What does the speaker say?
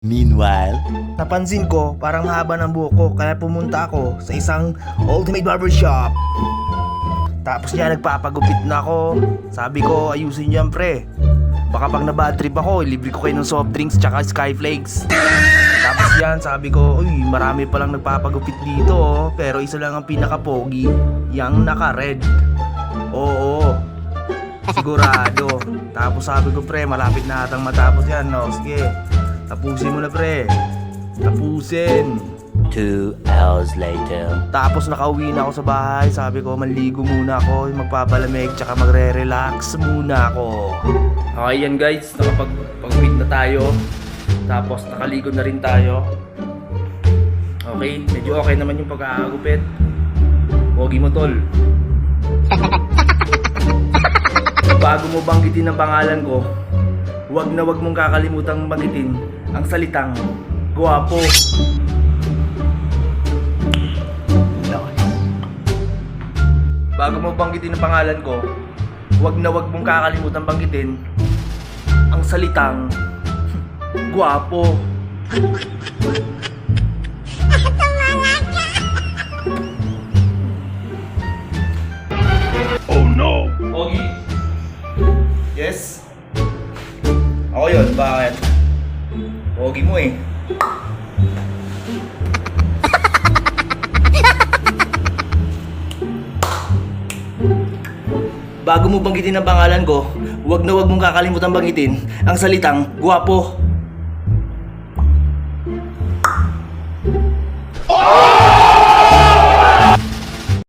Meanwhile, Napansin ko, parang haba ng buhok ko, kaya pumunta ako sa isang Ultimate Barbershop. Tapos niya nagpapagupit na ako. Sabi ko, ayusin niyan pre. Baka pag na-bad trip ako, libre ko kayo ng soft drinks tsaka skyflakes. Tapos yan, sabi ko, uy, marami palang nagpapagupit dito oh. Pero isa lang ang pinaka-pogi, yung naka-red. Oo, sigurado. Tapos sabi ko pre, malapit na atang matapos yan no. Sige, tapusin mo na pre. Tapusin. 2 hours later. Tapos nakauwi na ako sa bahay. Sabi ko maligo muna ako, magpapalamig tsaka magre-relax muna ako. Okay yan guys, nakapag-pagupit na tayo. Tapos nakaligo na rin tayo. Okay, medyo okay naman yung pagkakagupit. Pogi mo tol. Bago mo banggitin ang pangalan ko, wag na wag mong kakalimutang banggitin ang salitang guwapo. Bago mo banggitin ang pangalan ko, wag na wag mong kakalimutan banggitin ang salitang guwapo. Oh no! Pogi. Yes? Ako yun, bakit? Pogi mo eh. Bago mo banggitin ang pangalan ko, wag na wag mong kakalimutan banggitin ang salitang guwapo.